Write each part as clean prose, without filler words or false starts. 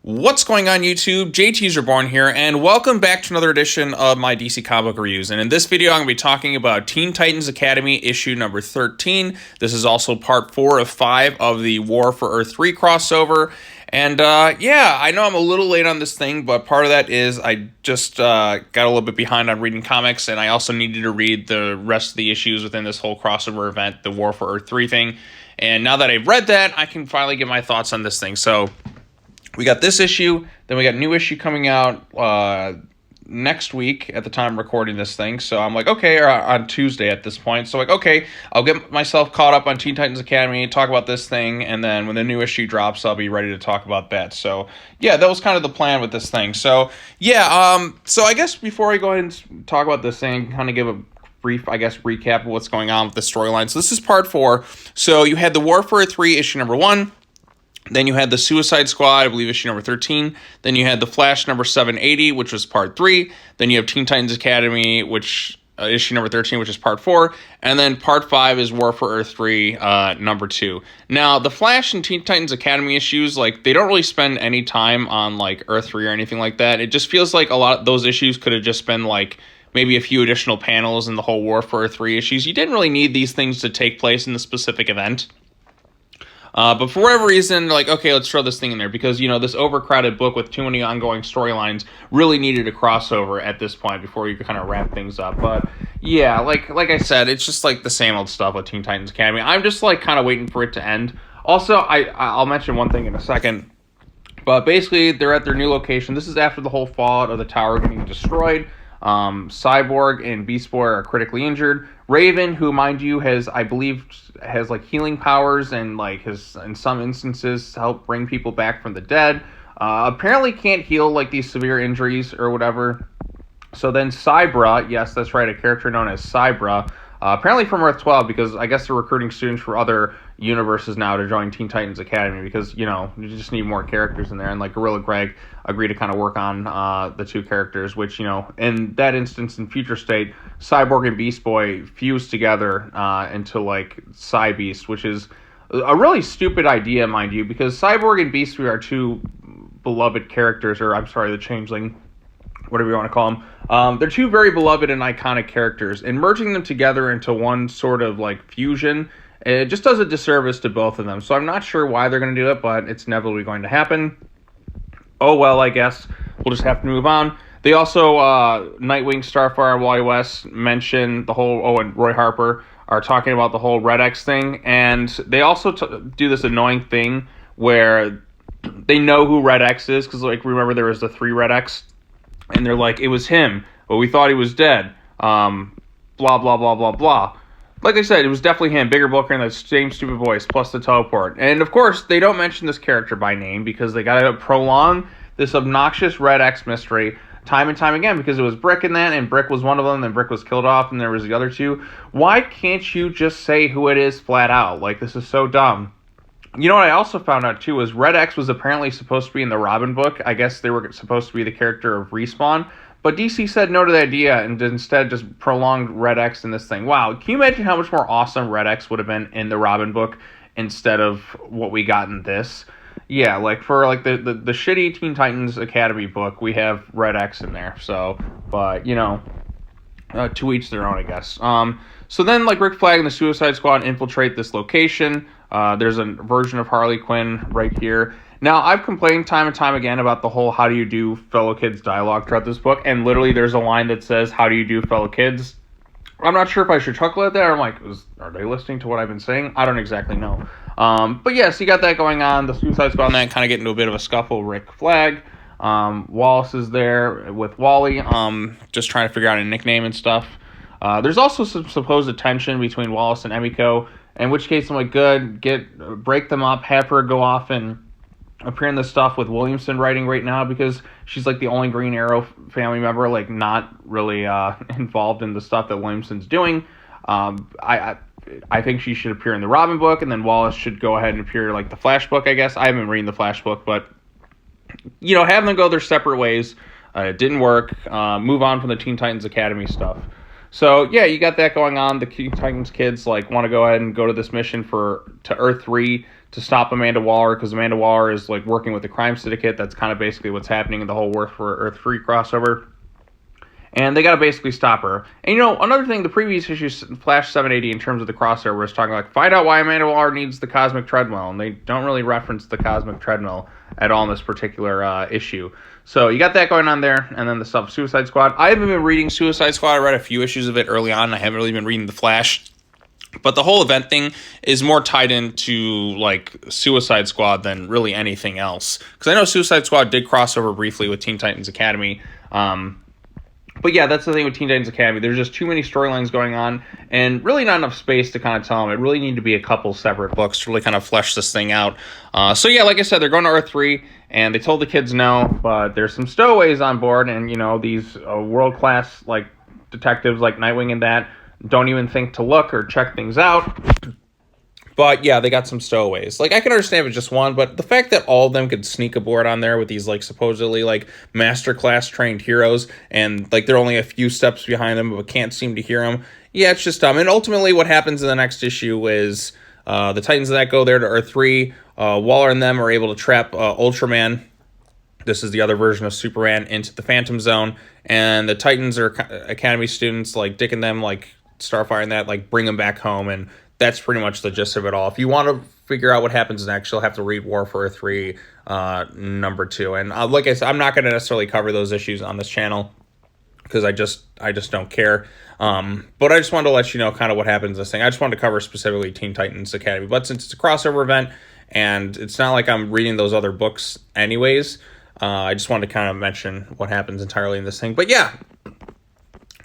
What's going on YouTube? JT's Reborn here, and welcome back to another edition of my DC comic book reviews. And in this video, I'm going to be talking about Teen Titans Academy issue number 13. This is also part 4 of 5 of the War for Earth 3 crossover. And yeah, I know I'm a little late on this thing, but part of that is I just got a little bit behind on reading comics, and I also needed to read the rest of the issues within this whole crossover event, the War for Earth 3 thing. And now that I've read that, I can finally get my thoughts on this thing. So we got this issue, then we got a new issue coming out next week at the time I'm recording this thing. So I'm like, okay, or on Tuesday at this point. So like, okay, I'll get myself caught up on Teen Titans Academy, talk about this thing, and then when the new issue drops, I'll be ready to talk about that. So yeah, that was kind of the plan with this thing. So yeah, so I guess before I go ahead and talk about this thing, kind of give a brief, I guess, recap of what's going on with the storyline. So this is part 4. So you had the War for Earth 3 issue number 1. Then you had the Suicide Squad, I believe, issue number 13. Then you had the Flash number 780, which was part 3. Then you have Teen Titans Academy, which issue number 13, which is part 4. And then part 5 is War for Earth 3, number 2. Now, the Flash and Teen Titans Academy issues, like, they don't really spend any time on, like, Earth 3 or anything like that. It just feels like a lot of those issues could have just been, like, maybe a few additional panels in the whole War for Earth 3 issues. You didn't really need these things to take place in the specific event. But for whatever reason, like, okay, let's throw this thing in there because, you know, this overcrowded book with too many ongoing storylines really needed a crossover at this point before you could kind of wrap things up. But yeah, like I said, it's just like the same old stuff with Teen Titans Academy. I'm just like kind of waiting for it to end. Also, I'll mention one thing in a second, but basically they're at their new location. This is after the whole fallout of the tower getting destroyed. Cyborg and Beast Boy are critically injured. Raven, who, mind you, has like healing powers and like has in some instances helped bring people back from the dead, apparently can't heal like these severe injuries or whatever. So then Cybra, yes, that's right, a character known as Cybra, apparently from Earth 12, because I guess they're recruiting students for other universes now to join Teen Titans Academy because, you know, you just need more characters in there. And like Gorilla Greg agreed to kind of work on the two characters, which, you know, in that instance in Future State, Cyborg and Beast Boy fused together into like Cy-Beast, which is a really stupid idea, mind you, because Cyborg and Beast Boy are two beloved characters, or I'm sorry, the Changeling, whatever you want to call them. They're two very beloved and iconic characters, and merging them together into one sort of like fusion, it just does a disservice to both of them. So I'm not sure why they're going to do it, but it's inevitably going to happen. Oh well, I guess we'll just have to move on. They also, Nightwing, Starfire, and Wally West mention the whole, and Roy Harper are talking about the whole Red X thing, and they also do this annoying thing where they know who Red X is, because like remember there was the 3 Red X, and they're like, it was him, but we thought he was dead. Blah, blah, blah, blah, blah. Like I said, it was definitely him. Bigger Booker and the same stupid voice, plus the teleport. And of course, they don't mention this character by name because they gotta prolong this obnoxious Red X mystery time and time again because it was Brick in that, and Brick was one of them, and Brick was killed off, and there was the other two. Why can't you just say who it is flat out? Like, this is so dumb. You know what I also found out, too, is Red X was apparently supposed to be in the Robin book. I guess they were supposed to be the character of Respawn. But DC said no to the idea and instead just prolonged Red X in this thing. Wow, can you imagine how much more awesome Red X would have been in the Robin book instead of what we got in this? Yeah, like for like the shitty Teen Titans Academy book, we have Red X in there. So, but, you know, to each their own, I guess. So then, like, Rick Flag and the Suicide Squad infiltrate this location. There's a version of Harley Quinn right here. Now, I've complained time and time again about the whole how do you do fellow kids dialogue throughout this book, and literally there's a line that says, how do you do fellow kids? I'm not sure if I should chuckle at that, or I'm like, are they listening to what I've been saying? I don't exactly know. But yes, you got that going on. The Suicide Squad and that kind of get into a bit of a scuffle. Rick Flag. Wallace is there with Wally, just trying to figure out a nickname and stuff. There's also some supposed tension between Wallace and Emiko, in which case I'm like, good, break them up, have her go off and appear in the stuff with Williamson writing right now because she's like the only Green Arrow family member like not really involved in the stuff that Williamson's doing. I think she should appear in the Robin book, and then Wallace should go ahead and appear like the Flash book, I guess. I haven't been reading the Flash book, but you know, have them go their separate ways. It didn't work. Move on from the Teen Titans Academy stuff. So yeah, you got that going on. The Teen Titans kids like want to go ahead and go to this mission to Earth 3 to stop Amanda Waller, because Amanda Waller is like working with the Crime Syndicate. That's kind of basically what's happening in the whole War for Earth 3 crossover. And they got to basically stop her. And, another thing, the previous issue, Flash 780, in terms of the crossover, was talking like, find out why Amanda Waller needs the cosmic treadmill. And they don't really reference the cosmic treadmill at all in this particular issue. So you got that going on there. And then the stuff Suicide Squad. I haven't been reading Suicide Squad. I read a few issues of it early on. I haven't really been reading The Flash. But the whole event thing is more tied into, like, Suicide Squad than really anything else. Because I know Suicide Squad did cross over briefly with Teen Titans Academy. But yeah, that's the thing with Teen Titans Academy. There's just too many storylines going on and really not enough space to kind of tell them. It really need to be a couple separate books to really kind of flesh this thing out. So yeah, like I said, they're going to Earth 3, and they told the kids no, but there's some stowaways on board, and, these world-class, like, detectives like Nightwing and that don't even think to look or check things out. But yeah, they got some stowaways. Like, I can understand if it's just one, but the fact that all of them could sneak aboard on there with these, like, supposedly, like, masterclass trained heroes, and, like, they're only a few steps behind them, but can't seem to hear them. Yeah, it's just dumb. And ultimately, what happens in the next issue is the Titans that go there to Earth 3, Waller and them are able to trap Ultraman. This is the other version of Superman into the Phantom Zone, and the Titans are Academy students, like, Dick and them, like, Starfire and that, like, bring them back home, and that's pretty much the gist of it all. If you want to figure out what happens next, you'll have to read War for Earth 3, number 2. And like I said, I'm not going to necessarily cover those issues on this channel because I just don't care. But I just wanted to let you know kind of what happens in this thing. I just wanted to cover specifically Teen Titans Academy. But since it's a crossover event, and it's not like I'm reading those other books anyways, I just wanted to kind of mention what happens entirely in this thing. But yeah,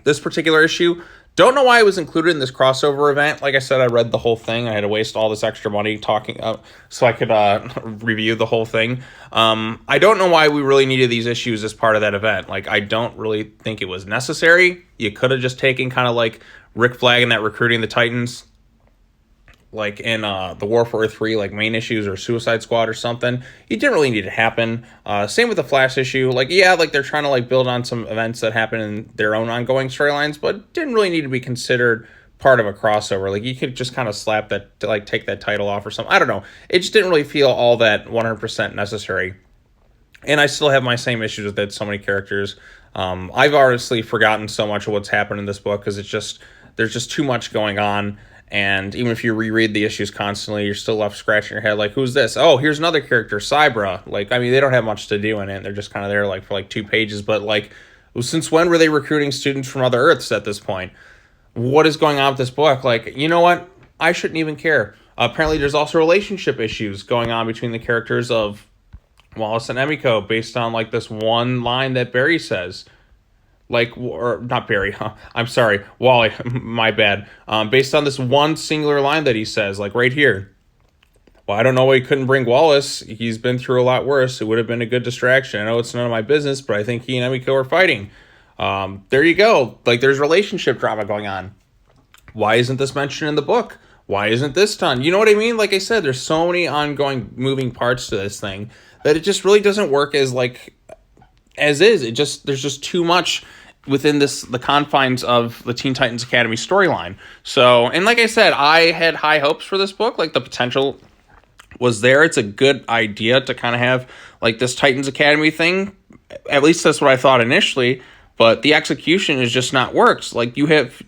this particular issue, don't know why it was included in this crossover event. Like I said, I read the whole thing. I had to waste all this extra money talking so I could review the whole thing. I don't know why we really needed these issues as part of that event. Like, I don't really think it was necessary. You could have just taken kind of like Rick Flag and that recruiting the Titans, like in the War for Earth 3, like main issues or Suicide Squad or something. It didn't really need to happen. Same with the Flash issue. Like, yeah, like they're trying to like build on some events that happen in their own ongoing storylines, but didn't really need to be considered part of a crossover. Like, you could just kind of slap that, like take that title off or something. I don't know. It just didn't really feel all that 100% necessary. And I still have my same issues with it. So many characters. I've honestly forgotten so much of what's happened in this book because there's just too much going on. And even if you reread the issues constantly, you're still left scratching your head like, who's this? Oh, here's another character, Cybra. Like, I mean, they don't have much to do in it. They're just kind of there like for like 2 pages. But like, since when were they recruiting students from other Earths at this point? What is going on with this book? Like, you know what? I shouldn't even care. Apparently, there's also relationship issues going on between the characters of Wallace and Emiko based on like this one line that Barry says. Like, or not Barry, I'm sorry, Wally, my bad. Based on this one singular line that he says, like right here. Well, I don't know why he couldn't bring Wallace. He's been through a lot worse. It would have been a good distraction. I know it's none of my business, but I think he and Emiko are fighting. There you go. Like, there's relationship drama going on. Why isn't this mentioned in the book? Why isn't this done? You know what I mean? Like I said, there's so many ongoing moving parts to this thing that it just really doesn't work as is. There's just too much within the confines of the Teen Titans Academy storyline. So, and like I said, I had high hopes for this book. Like, the potential was there. It's a good idea to kind of have like this Titans Academy thing. At least that's what I thought initially. But the execution is just not worked. Like, you have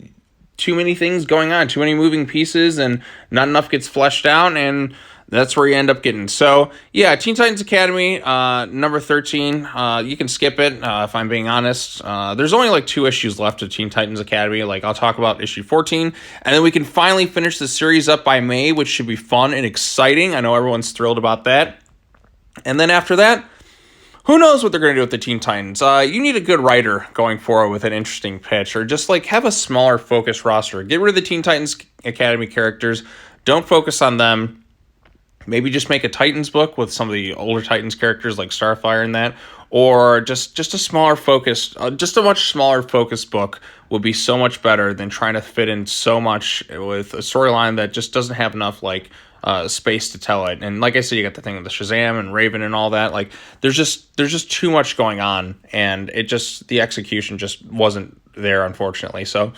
too many things going on, too many moving pieces, and not enough gets fleshed out, and that's where you end up getting. So, yeah, Teen Titans Academy, number 13. You can skip it, if I'm being honest. There's only like 2 issues left of Teen Titans Academy. Like, I'll talk about issue 14, and then we can finally finish the series up by May, which should be fun and exciting. I know everyone's thrilled about that. And then after that, who knows what they're going to do with the Teen Titans. You need a good writer going forward with an interesting pitch, or just like have a smaller focused roster. Get rid of the Teen Titans Academy characters. Don't focus on them. Maybe just make a Titans book with some of the older Titans characters like Starfire and that, or just a smaller focused, just a much smaller focused book would be so much better than trying to fit in so much with a storyline that just doesn't have enough like space to tell it. And like I said, you got the thing with the Shazam and Raven and all that. Like, there's just too much going on, and the execution just wasn't there, unfortunately. So,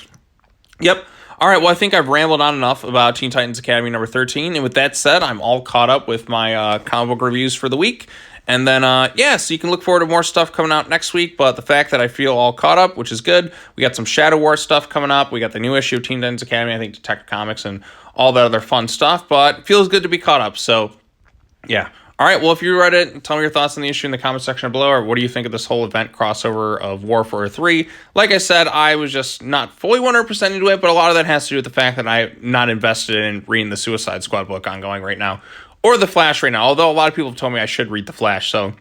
yep. All right, well, I think I've rambled on enough about Teen Titans Academy number 13. And with that said, I'm all caught up with my comic book reviews for the week. And then, yeah, so you can look forward to more stuff coming out next week. But the fact that I feel all caught up, which is good. We got some Shadow War stuff coming up. We got the new issue of Teen Titans Academy, I think Detective Comics, and all that other fun stuff. But it feels good to be caught up. So, yeah. All right, well, if you read it, tell me your thoughts on the issue in the comment section below, or what do you think of this whole event crossover of War for 3? Like I said, I was just not fully 100% into it, but a lot of that has to do with the fact that I'm not invested in reading the Suicide Squad book ongoing right now, or The Flash right now, although a lot of people have told me I should read The Flash, so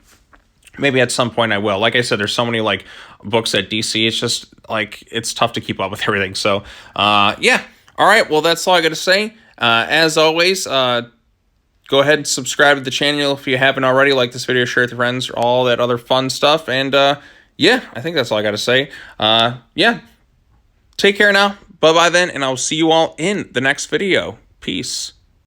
maybe at some point I will. Like I said, there's so many, like, books at DC, it's just, like, it's tough to keep up with everything, so, yeah. All right, well, that's all I got to say. As always, go ahead and subscribe to the channel if you haven't already. Like this video, share with your friends, all that other fun stuff. And yeah, I think that's all I got to say. Yeah, take care now. Bye-bye then, and I'll see you all in the next video. Peace.